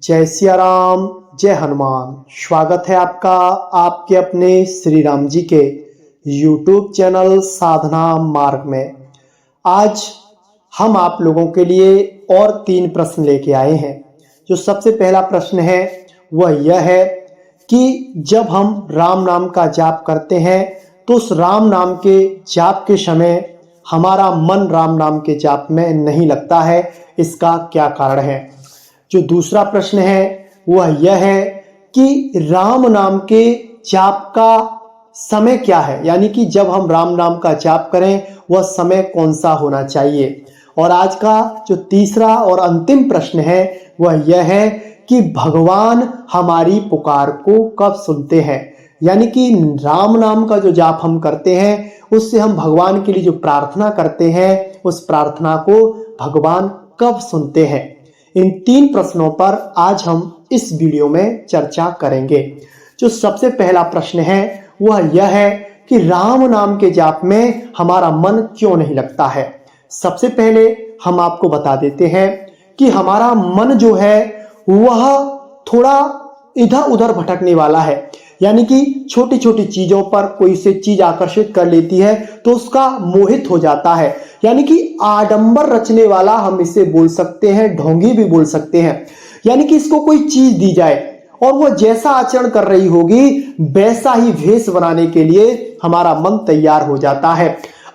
जय सिया राम, जय हनुमान। स्वागत है आपका आपके अपने श्री राम जी के YouTube चैनल साधना मार्ग में। आज हम आप लोगों के लिए और 3 प्रश्न लेके आए हैं। जो सबसे पहला प्रश्न है वह यह है कि जब हम राम नाम का जाप करते हैं तो उस राम नाम के जाप के समय हमारा मन राम नाम के जाप में नहीं लगता है, इसका क्या कारण है। जो दूसरा प्रश्न है वह यह है कि राम नाम के जाप का समय क्या है, यानी कि जब हम राम नाम का जाप करें वह समय कौन सा होना चाहिए। और आज का जो तीसरा और अंतिम प्रश्न है वह यह है कि भगवान हमारी पुकार को कब सुनते हैं, यानी कि राम नाम का जो जाप हम करते हैं उससे हम भगवान के लिए जो प्रार्थना करते हैं उस प्रार्थना को भगवान कब सुनते हैं। इन 3 प्रश्नों पर आज हम इस वीडियो में चर्चा करेंगे। जो सबसे पहला प्रश्न है वह यह है कि राम नाम के जाप में हमारा मन क्यों नहीं लगता है। सबसे पहले हम आपको बता देते हैं कि हमारा मन जो है वह थोड़ा इधर उधर भटकने वाला है, यानी कि छोटी छोटी चीजों पर कोई से चीज आकर्षित कर लेती है तो उसका मोहित हो जाता है, यानी कि आडंबर रचने वाला हम इसे बोल सकते हैं, ढोंगी भी बोल सकते हैं। यानी कि इसको कोई चीज दी जाए और वह जैसा आचरण कर रही होगी वैसा ही भेष बनाने के लिए हमारा मन तैयार हो जाता है।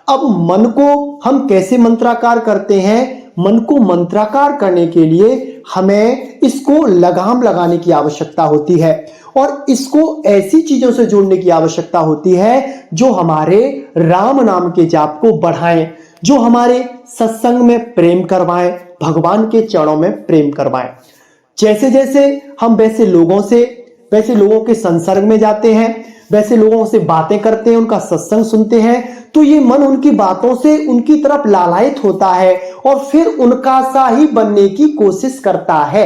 अब मन को हम कैसे मंत्राकार करते हैं। मन को मंत्राकार करने के लिए हमें इसको लगाम लगाने की आवश्यकता होती है और इसको ऐसी चीजों से जोड़ने की आवश्यकता होती है जो हमारे राम नाम के जाप को बढ़ाएं, जो हमारे सत्संग में प्रेम करवाएं, भगवान के चरणों में प्रेम करवाएं। जैसे जैसे हम वैसे लोगों के संसर्ग में जाते हैं, वैसे लोगों से बातें करते हैं, उनका सत्संग सुनते हैं, तो ये मन उनकी बातों से उनकी तरफ लालायित होता है और फिर उनका सा ही बनने की कोशिश करता है।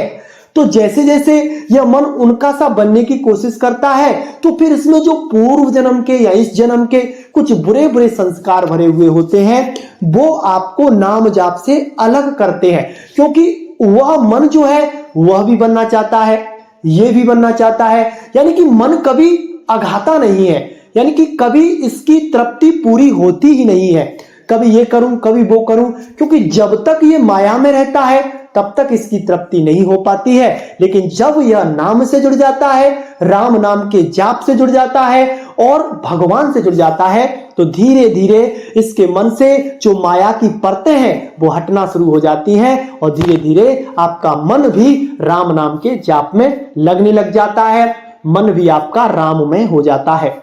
तो जैसे जैसे यह मन उनका सा बनने की कोशिश करता है तो फिर इसमें जो पूर्व जन्म के या इस जन्म के कुछ बुरे बुरे संस्कार भरे हुए होते हैं वो आपको नाम जाप से अलग करते हैं, क्योंकि वह मन जो है वह भी बनना चाहता है, ये भी बनना चाहता है। यानी कि मन कभी अघाता नहीं है, यानी कि कभी इसकी तृप्ति पूरी होती ही नहीं है। कभी ये करूं कभी वो करूं, क्योंकि जब तक ये माया में रहता है तब तक इसकी तृप्ति नहीं हो पाती है। लेकिन जब यह नाम से जुड़ जाता है, राम नाम के जाप से जुड़ जाता है और भगवान से जुड़ जाता है तो धीरे धीरे इसके मन से जो माया की परतें हैं वो हटना शुरू हो जाती हैं और धीरे धीरे आपका मन भी राम नाम के जाप में लगने लग जाता है, मन भी आपका राममय हो जाता है।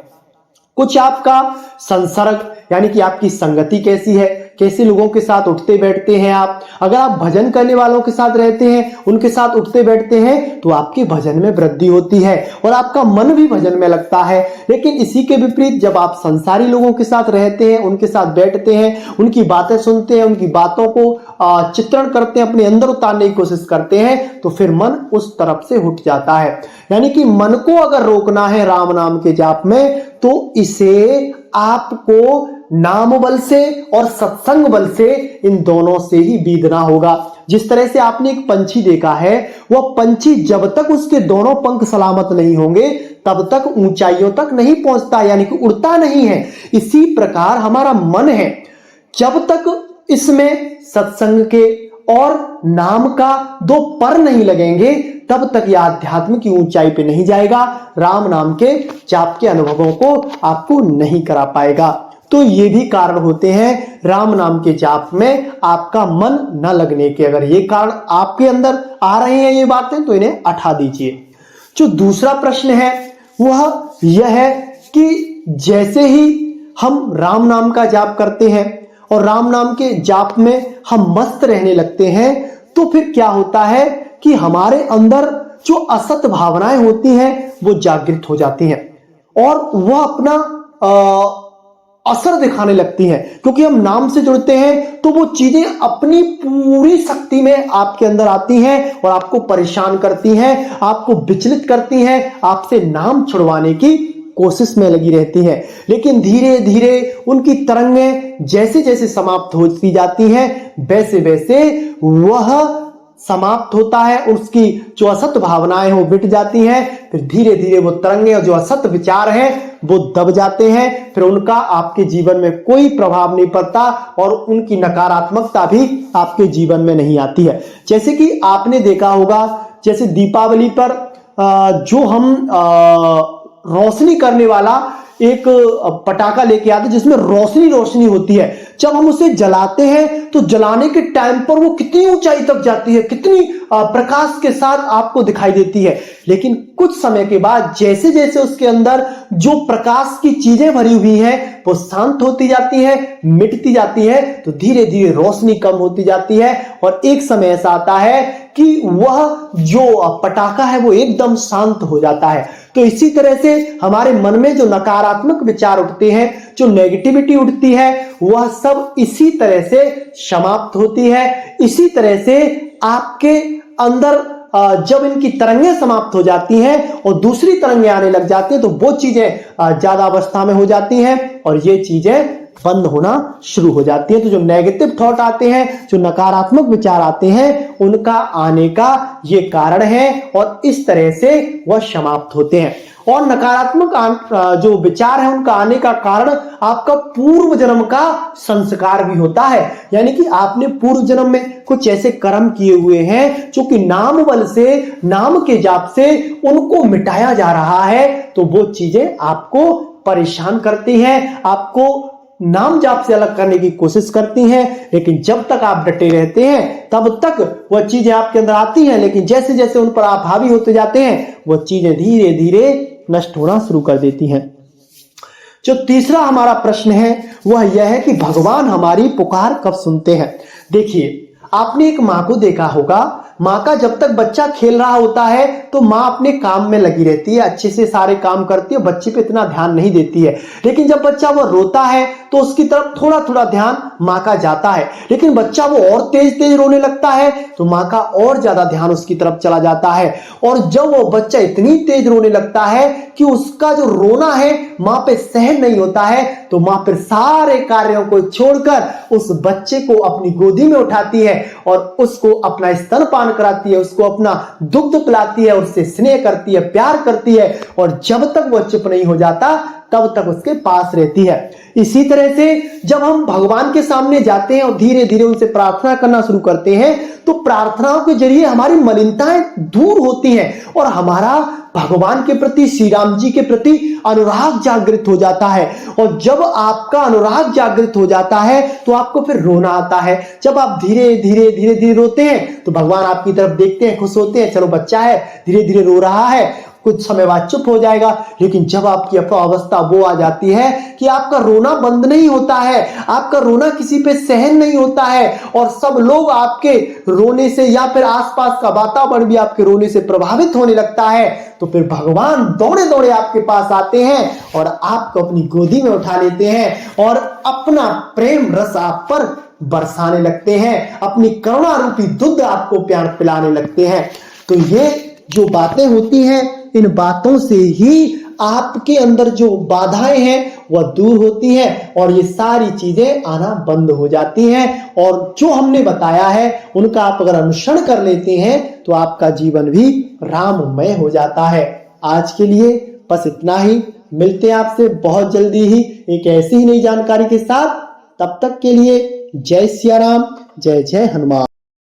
कुछ आपका संसर्ग यानी कि आपकी संगति कैसी है, कैसे लोगों के साथ उठते बैठते हैं आप। अगर आप भजन करने वालों के साथ रहते हैं, उनके साथ उठते बैठते हैं तो आपके भजन में वृद्धि होती है और आपका मन भी भजन में लगता है। लेकिन इसी के विपरीत जब आप संसारी लोगों के साथ रहते हैं, उनके साथ बैठते हैं, उनकी बातें सुनते हैं, उनकी बातों को चित्रण करते हैं, अपने अंदर उतारने की कोशिश करते हैं तो फिर मन उस तरफ से उठ जाता है। यानी कि मन को अगर रोकना है राम नाम के जाप में तो इसे आपको नाम बल से और सत्संग बल से इन दोनों से ही बीधना होगा। जिस तरह से आपने एक पंछी देखा है, वह पंछी जब तक उसके दोनों पंख सलामत नहीं होंगे तब तक ऊंचाइयों तक नहीं पहुंचता, यानी कि उड़ता नहीं है। इसी प्रकार हमारा मन है, जब तक इसमें सत्संग के और नाम का 2 पर नहीं लगेंगे तब तक यह आध्यात्म की ऊंचाई पे नहीं जाएगा, राम नाम के जाप के अनुभवों को आपको नहीं करा पाएगा। तो ये भी कारण होते हैं राम नाम के जाप में आपका मन न लगने के। अगर ये कारण आपके अंदर आ रहे हैं ये बातें तो इन्हें हटा दीजिए। जो दूसरा प्रश्न है वह यह है कि जैसे ही हम राम नाम का जाप करते हैं और राम नाम के जाप में हम मस्त रहने लगते हैं तो फिर क्या होता है कि हमारे अंदर जो असत भावनाएं होती हैं वो जागृत हो जाती हैं और वह अपना असर दिखाने लगती हैं, क्योंकि हम नाम से जुड़ते हैं तो वो चीजें अपनी पूरी शक्ति में आपके अंदर आती हैं और आपको परेशान करती हैं, आपको विचलित करती हैं, आपसे नाम छुड़वाने की कोशिश में लगी रहती हैं। लेकिन धीरे धीरे उनकी तरंगें जैसे जैसे समाप्त होती जाती हैं वैसे वैसे वह समाप्त होता है, उसकी जो असत भावनाएं वो मिट जाती हैं, फिर धीरे धीरे वो तरंगे और जो असत विचार हैं वो दब जाते हैं, फिर उनका आपके जीवन में कोई प्रभाव नहीं पड़ता और उनकी नकारात्मकता भी आपके जीवन में नहीं आती है। जैसे कि आपने देखा होगा, जैसे दीपावली पर जो हम रोशनी करने वाला एक पटाखा लेके आते जिसमें रोशनी रोशनी होती है, जब हम उसे जलाते हैं तो जलाने के टाइम पर वो कितनी ऊंचाई तक जाती है, कितनी प्रकाश के साथ आपको दिखाई देती है। लेकिन कुछ समय के बाद जैसे जैसे उसके अंदर जो प्रकाश की चीजें भरी हुई हैं वो शांत होती जाती है, मिटती जाती है, तो धीरे धीरे रोशनी कम होती जाती है और एक समय ऐसा आता है कि वह जो पटाखा है वो एकदम शांत हो जाता है। तो इसी तरह से हमारे मन में जो नकारात्मक विचार उठते हैं, जो नेगेटिविटी उठती है, वह सब इसी तरह से समाप्त होती है। इसी तरह से आपके अंदर जब इनकी तरंगें समाप्त हो जाती हैं और दूसरी तरंगें आने लग जाती हैं तो वो चीजें ज्यादा अवस्था में हो जाती हैं और ये चीजें बंद होना शुरू हो जाती है। तो जो नेगेटिव थॉट आते हैं, जो नकारात्मक विचार आते हैं, उनका आने का ये कारण है और इस तरह से वह समाप्त होते हैं। और नकारात्मक जो विचार है उनका आने का कारण आपका पूर्व जन्म का संस्कार भी होता है, यानी कि आपने पूर्व जन्म में कुछ ऐसे कर्म किए हुए हैं जो कि नाम बल से, नाम के जाप से उनको मिटाया जा रहा है, तो वो चीजें आपको परेशान करती हैं, आपको नाम जाप से अलग करने की कोशिश करती हैं। लेकिन जब तक आप डटे रहते हैं तब तक वह चीजें आपके अंदर आती हैं, लेकिन जैसे जैसे उन पर आप हावी होते जाते हैं वह चीजें धीरे धीरे नष्ट होना शुरू कर देती हैं। जो तीसरा हमारा प्रश्न है वह यह है कि भगवान हमारी पुकार कब सुनते हैं। देखिए, आपने एक माँ को देखा होगा, माँ का जब तक बच्चा खेल रहा होता है तो माँ अपने काम में लगी रहती है, अच्छे से सारे काम करती है, बच्चे पे इतना ध्यान नहीं देती है। लेकिन जब बच्चा वो रोता है तो उसकी तरफ थोड़ा थोड़ा ध्यान माँ का जाता है, लेकिन बच्चा वो और तेज तेज रोने लगता है तो माँ का और ज्यादा ध्यान उसकी तरफ चला जाता है। और जब वो बच्चा इतनी तेज रोने लगता है कि उसका जो रोना है माँ पे सहन नहीं होता है, तो माँ फिर सारे कार्यों को छोड़कर उस बच्चे को अपनी गोदी में उठाती है और उसको अपना स्तनपान कराती है, उसको अपना दुग्ध पिलाती है, उससे स्नेह करती है, प्यार करती है और जब तक वो चुप नहीं हो जाता तब तक उसके पास रहती है। इसी तरह से जब हम भगवान के सामने जाते हैं और धीरे धीरे उनसे प्रार्थना करना शुरू करते हैं तो प्रार्थनाओं के जरिए हमारी मलिनताएं दूर होती हैं और हमारा भगवान के प्रति, श्री राम जी के प्रति अनुराग जागृत हो जाता है। और जब आपका अनुराग जागृत हो जाता है तो आपको फिर रोना आता है। जब आप धीरे धीरे रोते हैं तो भगवान आपकी तरफ देखते हैं, खुश होते हैं, चलो बच्चा है धीरे धीरे रो रहा है, कुछ समय बाद चुप हो जाएगा। लेकिन जब आपकी अवस्था वो आ जाती है कि आपका रोना बंद नहीं होता है, आपका रोना किसी पे सहन नहीं होता है और सब लोग आपके रोने से या फिर आसपास का वातावरण भी आपके रोने से प्रभावित होने लगता है, तो फिर भगवान दौड़े दौड़े आपके पास आते हैं और आपको अपनी गोदी में उठा लेते हैं और अपना प्रेम रस आप पर बरसाने लगते हैं, अपनी करुणा रूपी दूध आपको प्यार पिलाने लगते हैं। तो ये जो बातें होती हैं, इन बातों से ही आपके अंदर जो बाधाएं हैं वह दूर होती हैं और ये सारी चीजें आना बंद हो जाती हैं और जो हमने बताया है उनका आप अगर अनुसरण कर लेते हैं तो आपका जीवन भी राममय हो जाता है। आज के लिए बस इतना ही, मिलते हैं आपसे बहुत जल्दी ही एक ऐसी ही नई जानकारी के साथ। तब तक के लिए जय सिया राम, जय जय हनुमान।